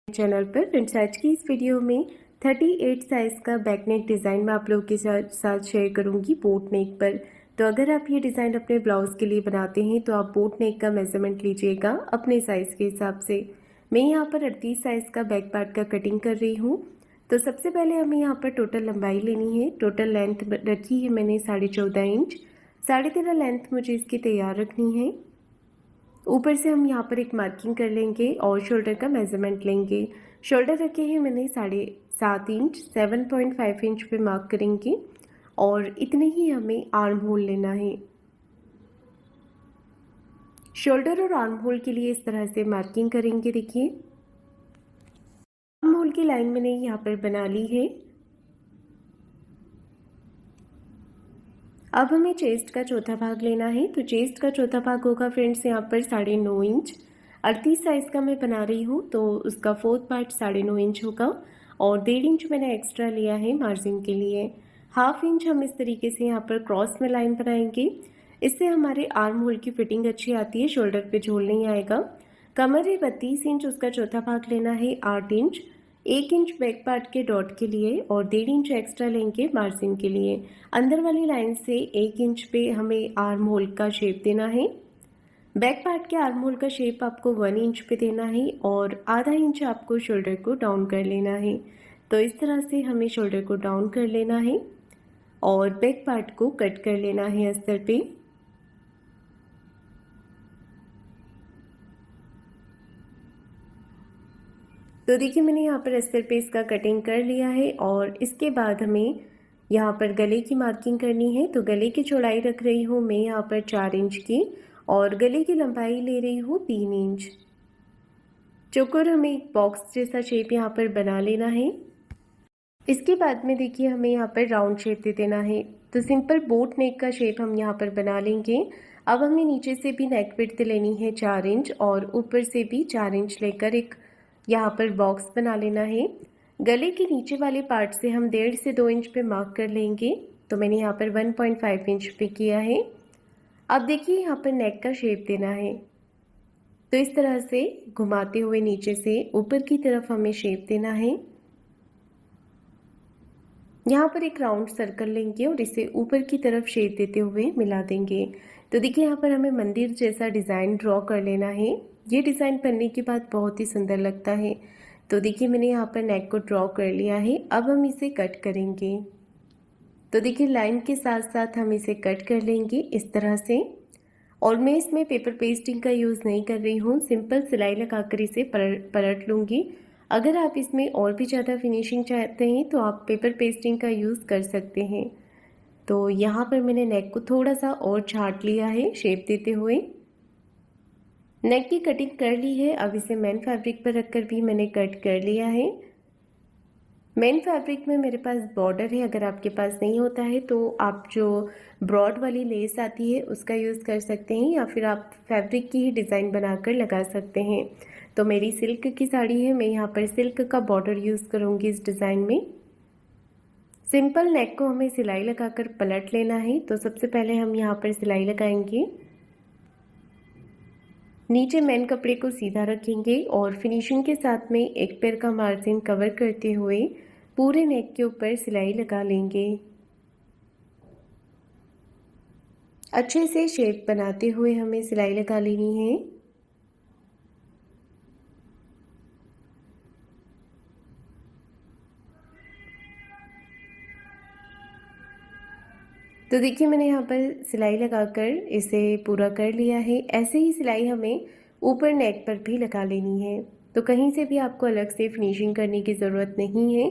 Channel पर friends, आज की इस वीडियो में 38 साइज़ का बैक नेक डिज़ाइन मैं आप लोगों के साथ शेयर करूंगी बोट नेक पर। तो अगर आप ये डिज़ाइन अपने ब्लाउज़ के लिए बनाते हैं तो आप बोट नेक का मेज़रमेंट लीजिएगा अपने साइज़ के हिसाब से। मैं यहाँ पर 38 साइज़ का बैक पार्ट का कटिंग कर रही हूँ। तो सबसे पहले हमें यहाँ पर टोटल लंबाई लेनी है। टोटल लेंथ रखी है मैंने 14.5 इंच। 13.5 लेंथ मुझे इसकी तैयार रखनी है। ऊपर से हम यहाँ पर एक मार्किंग कर लेंगे और शोल्डर का मेज़रमेंट लेंगे। शोल्डर रखे हैं मैंने 7.5 इंच, 7.5 इंच पे मार्क करेंगे और इतने ही हमें आर्म होल लेना है। शोल्डर और आर्म होल के लिए इस तरह से मार्किंग करेंगे। देखिए, आर्म होल की लाइन मैंने यहाँ पर बना ली है। अब हमें चेस्ट का चौथा भाग लेना है। तो चेस्ट का चौथा भाग होगा फ्रेंड्स यहाँ पर 9.5 इंच। 38 साइज़ का मैं बना रही हूँ तो उसका फोर्थ पार्ट 9.5 इंच होगा और 1.5 इंच मैंने एक्स्ट्रा लिया है मार्जिन के लिए। 1/2 इंच हम इस तरीके से यहाँ पर क्रॉस में लाइन बनाएंगे। इससे हमारे आर्म होल की फिटिंग अच्छी आती है, शोल्डर पे झोल नहीं आएगा। कमर है 32 इंच, उसका चौथा भाग लेना है 8 इंच। 1 इंच बैक पार्ट के डॉट के लिए और 1.5 इंच एक्स्ट्रा लेंगे मार्जिन के लिए। अंदर वाली लाइन से 1 इंच पे हमें आर्म होल का शेप देना है। बैक पार्ट के आर्म होल का शेप आपको 1 इंच पे देना है और आधा इंच आपको शोल्डर को डाउन कर लेना है। तो इस तरह से हमें शोल्डर को डाउन कर लेना है और बैक पार्ट को कट कर लेना है अस्तर पे। तो देखिए, मैंने यहाँ पर अस्तर पे इसका कटिंग कर लिया है और इसके बाद हमें यहाँ पर गले की मार्किंग करनी है। तो गले की चौड़ाई रख रही हूँ मैं यहाँ पर 4 इंच की और गले की लंबाई ले रही हूँ 3 इंच। चौकोर हमें एक बॉक्स जैसा शेप यहाँ पर बना लेना है। इसके बाद में देखिए, हमें यहाँ पर राउंड शेप दे देना है। तो सिंपल बोट नेक का शेप हम यहाँ पर बना लेंगे। अब हमें नीचे से भी नेक विड्थ लेनी है 4 इंच और ऊपर से भी 4 इंच लेकर एक यहाँ पर बॉक्स बना लेना है। गले के नीचे वाले पार्ट से हम 1.5 से 2 इंच पे मार्क कर लेंगे। तो मैंने यहाँ पर 1.5 इंच पे किया है। अब देखिए, यहाँ पर नेक का शेप देना है। तो इस तरह से घुमाते हुए नीचे से ऊपर की तरफ हमें शेप देना है। यहाँ पर एक राउंड सर्कल लेंगे और इसे ऊपर की तरफ शेप देते हुए मिला देंगे। तो देखिए, यहाँ पर हमें मंदिर जैसा डिज़ाइन ड्रॉ कर लेना है। ये डिज़ाइन बनने के बाद बहुत ही सुंदर लगता है। तो देखिए, मैंने यहाँ पर नेक को ड्रॉ कर लिया है। अब हम इसे कट करेंगे। तो देखिए, लाइन के साथ साथ हम इसे कट कर लेंगे इस तरह से। और मैं इसमें पेपर पेस्टिंग का यूज़ नहीं कर रही हूँ, सिंपल सिलाई लगाकर इसे पलट लूँगी। अगर आप इसमें और भी ज़्यादा फिनिशिंग चाहते हैं तो आप पेपर पेस्टिंग का यूज़ कर सकते हैं। तो यहाँ पर मैंने नेक को थोड़ा सा और छाट लिया है शेप देते हुए। नेक की कटिंग कर ली है। अब इसे मेन फैब्रिक पर रखकर भी मैंने कट कर लिया है। मेन फैब्रिक में मेरे पास बॉर्डर है। अगर आपके पास नहीं होता है तो आप जो ब्रॉड वाली लेस आती है उसका यूज़ कर सकते हैं या फिर आप फैब्रिक की ही डिज़ाइन बनाकर लगा सकते हैं। तो मेरी सिल्क की साड़ी है, मैं यहाँ पर सिल्क का बॉर्डर यूज़ करूँगी इस डिज़ाइन में। सिंपल नेक को हमें सिलाई लगाकर पलट लेना है। तो सबसे पहले हम यहाँ पर सिलाई लगाएंगे। नीचे मेन कपड़े को सीधा रखेंगे और फिनिशिंग के साथ में एक पैर का मार्जिन कवर करते हुए पूरे नेक के ऊपर सिलाई लगा लेंगे। अच्छे से शेप बनाते हुए हमें सिलाई लगा लेनी है। तो देखिए, मैंने यहाँ पर सिलाई लगाकर इसे पूरा कर लिया है। ऐसे ही सिलाई हमें ऊपर नेक पर भी लगा लेनी है। तो कहीं से भी आपको अलग से फिनिशिंग करने की ज़रूरत नहीं है,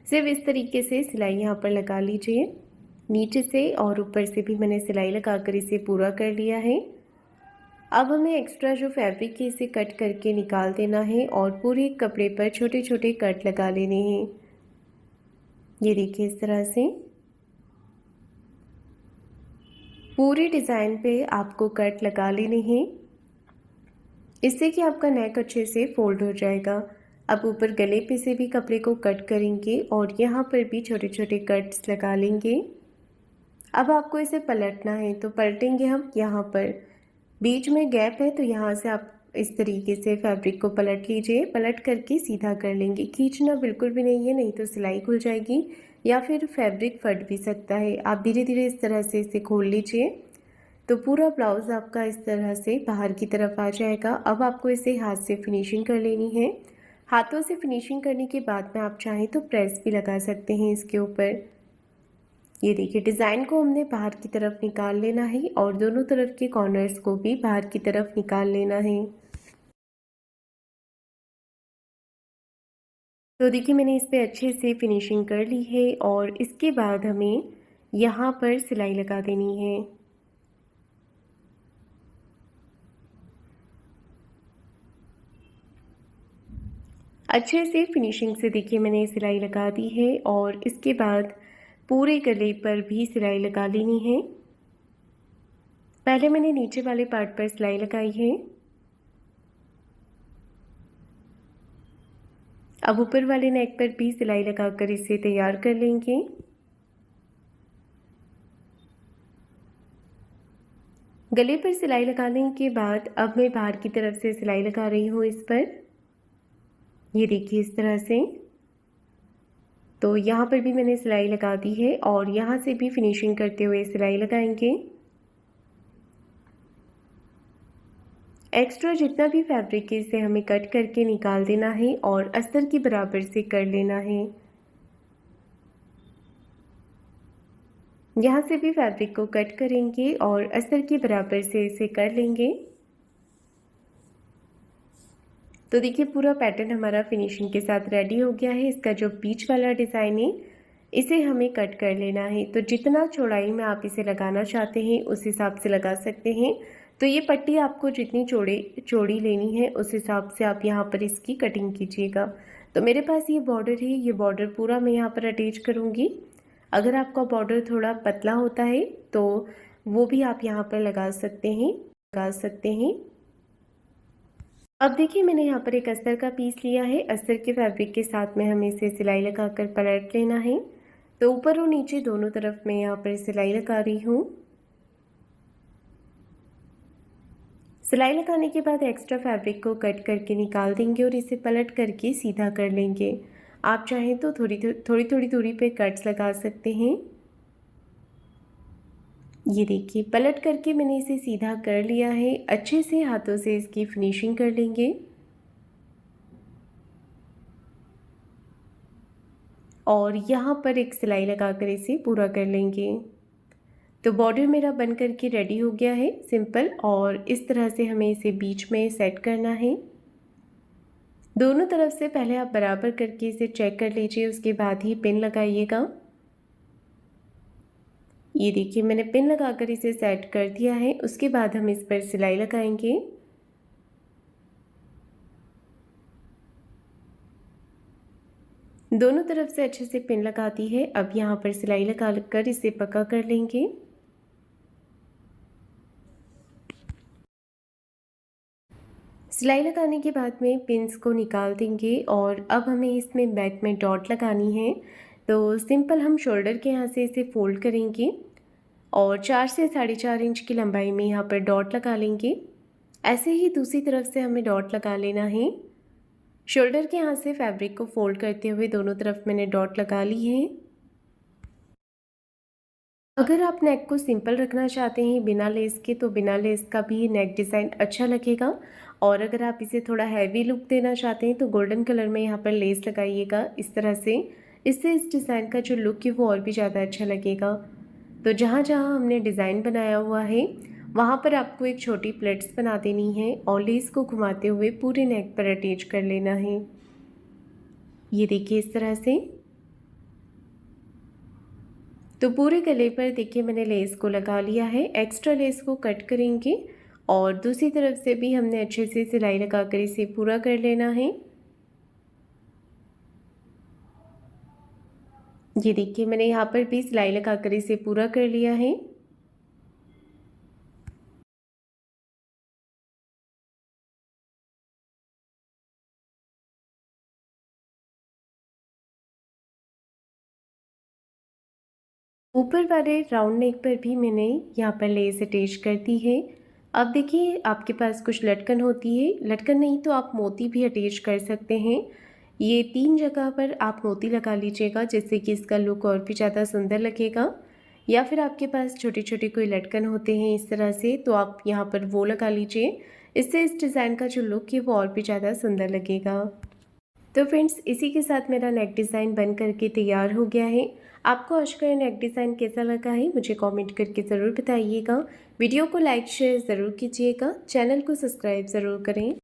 सिर्फ इस तरीके से सिलाई यहाँ पर लगा लीजिए। नीचे से और ऊपर से भी मैंने सिलाई लगाकर इसे पूरा कर लिया है। अब हमें एक्स्ट्रा जो फैब्रिक है इसे कट करके निकाल देना है और पूरे कपड़े पर छोटे छोटे कट लगा लेने हैं। ये देखिए, इस तरह से पूरे डिज़ाइन पे आपको कट लगा लेने हैं, इससे कि आपका नेक अच्छे से फोल्ड हो जाएगा। अब ऊपर गले पे से भी कपड़े को कट करेंगे और यहाँ पर भी छोटे छोटे कट्स लगा लेंगे। अब आपको इसे पलटना है। तो पलटेंगे हम यहाँ पर, बीच में गैप है तो यहाँ से आप इस तरीके से फैब्रिक को पलट लीजिए। पलट करके सीधा कर लेंगे, खींचना बिल्कुल भी नहीं है, नहीं तो सिलाई खुल जाएगी या फिर फैब्रिक फट भी सकता है। आप धीरे धीरे इस तरह से इसे खोल लीजिए तो पूरा ब्लाउज़ आपका इस तरह से बाहर की तरफ आ जाएगा। अब आपको इसे हाथ से फिनिशिंग कर लेनी है। हाथों से फिनिशिंग करने के बाद में आप चाहें तो प्रेस भी लगा सकते हैं इसके ऊपर। ये देखिए, डिज़ाइन को हमने बाहर की तरफ निकाल लेना है और दोनों तरफ के कॉर्नर्स को भी बाहर की तरफ निकाल लेना है। तो देखिए, मैंने इस पे अच्छे से फिनिशिंग कर ली है और इसके बाद हमें यहाँ पर सिलाई लगा देनी है। अच्छे से फिनिशिंग से देखिए मैंने सिलाई लगा दी है और इसके बाद पूरे गले पर भी सिलाई लगा लेनी है। पहले मैंने नीचे वाले पार्ट पर सिलाई लगाई है। अब ऊपर वाले नेक पर भी सिलाई लगाकर इसे तैयार कर लेंगे। गले पर सिलाई लगाने के बाद अब मैं बाहर की तरफ से सिलाई लगा रही हूँ इस पर। ये देखिए इस तरह से। तो यहाँ पर भी मैंने सिलाई लगा दी है और यहाँ से भी फिनिशिंग करते हुए सिलाई लगाएंगे। एक्स्ट्रा जितना भी फैब्रिक है इसे हमें कट करके निकाल देना है और अस्तर के बराबर से कर लेना है। यहाँ से भी फैब्रिक को कट करेंगे और अस्तर के बराबर से इसे कर लेंगे। तो देखिए पूरा पैटर्न हमारा फिनिशिंग के साथ रेडी हो गया है। इसका जो बीच वाला डिज़ाइन है इसे हमें कट कर लेना है। तो जितना चौड़ाई में आप इसे लगाना चाहते हैं उस हिसाब से लगा सकते हैं। तो ये पट्टी आपको जितनी चौड़ी लेनी है उस हिसाब से आप यहाँ पर इसकी कटिंग कीजिएगा। तो मेरे पास ये बॉर्डर है, ये बॉर्डर पूरा मैं यहाँ पर अटैच करूँगी। अगर आपका बॉर्डर थोड़ा पतला होता है तो वो भी आप यहाँ पर लगा सकते हैं। अब देखिए मैंने यहाँ पर एक अस्तर का पीस लिया है। अस्तर के फैब्रिक के साथ में हमें इसे सिलाई लगाकर पलट लेना है। तो ऊपर और नीचे दोनों तरफ मैं यहाँ पर सिलाई लगा रही हूँ। सिलाई लगाने के बाद एक्स्ट्रा फैब्रिक को कट करके निकाल देंगे और इसे पलट करके सीधा कर लेंगे। आप चाहें तो थोड़ी दूरी पे कट्स लगा सकते हैं। ये देखिए पलट करके मैंने इसे सीधा कर लिया है। अच्छे से हाथों से इसकी फिनिशिंग कर लेंगे और यहाँ पर एक सिलाई लगाकर इसे पूरा कर लेंगे। तो बॉर्डर मेरा बन करके रेडी हो गया है सिंपल, और इस तरह से हमें इसे बीच में सेट करना है। दोनों तरफ से पहले आप बराबर करके इसे चेक कर लीजिए, उसके बाद ही पिन लगाइएगा। ये देखिए मैंने पिन लगाकर इसे सेट कर दिया है। उसके बाद हम इस पर सिलाई लगाएंगे। दोनों तरफ से अच्छे से पिन लगाती है। अब यहाँ पर सिलाई लगा कर इसे पक्का कर लेंगे। सिलाई लगाने के बाद में पिन्स को निकाल देंगे और अब हमें इसमें बैक में डॉट लगानी है। तो सिंपल हम शोल्डर के यहाँ से इसे फोल्ड करेंगे और 4 से 4.5 इंच की लंबाई में यहाँ पर डॉट लगा लेंगे। ऐसे ही दूसरी तरफ से हमें डॉट लगा लेना है। शोल्डर के यहाँ से फैब्रिक को फोल्ड करते हुए दोनों तरफ मैंने डॉट लगा ली है। अगर आप नेक को सिंपल रखना चाहते हैं बिना लेस के, तो बिना लेस का भी नेक डिज़ाइन अच्छा लगेगा। और अगर आप इसे थोड़ा हैवी लुक देना चाहते हैं तो गोल्डन कलर में यहाँ पर लेस लगाइएगा इस तरह से। इससे इस डिज़ाइन का जो लुक है वो और भी ज़्यादा अच्छा लगेगा। तो जहाँ जहाँ हमने डिज़ाइन बनाया हुआ है वहाँ पर आपको एक छोटी प्लेट्स बना देनी है और लेस को घुमाते हुए पूरे नेक पर अटैच कर लेना है। ये देखिए इस तरह से। तो पूरे गले पर देखिए मैंने लेस को लगा लिया है। एक्स्ट्रा लेस को कट करेंगे और दूसरी तरफ से भी हमने अच्छे से सिलाई लगाकर इसे पूरा कर लेना है। ये देखिए मैंने यहाँ पर भी सिलाई लगाकर इसे पूरा कर लिया है। ऊपर वाले राउंड नेक पर भी मैंने यहाँ पर लेस अटैच कर दी है। अब देखिए आपके पास कुछ लटकन होती है, लटकन नहीं तो आप मोती भी अटैच कर सकते हैं। ये 3 जगह पर आप मोती लगा लीजिएगा जिससे कि इसका लुक और भी ज़्यादा सुंदर लगेगा। या फिर आपके पास छोटे-छोटे कोई लटकन होते हैं इस तरह से, तो आप यहाँ पर वो लगा लीजिए। इससे इस डिज़ाइन का जो लुक है वो और भी ज़्यादा सुंदर लगेगा। तो फ्रेंड्स इसी के साथ मेरा नेक डिज़ाइन बन करके तैयार हो गया है। आपको आज का ये नेक डिज़ाइन कैसा लगा है मुझे कमेंट करके ज़रूर बताइएगा। वीडियो को लाइक शेयर ज़रूर कीजिएगा, चैनल को सब्सक्राइब ज़रूर करें।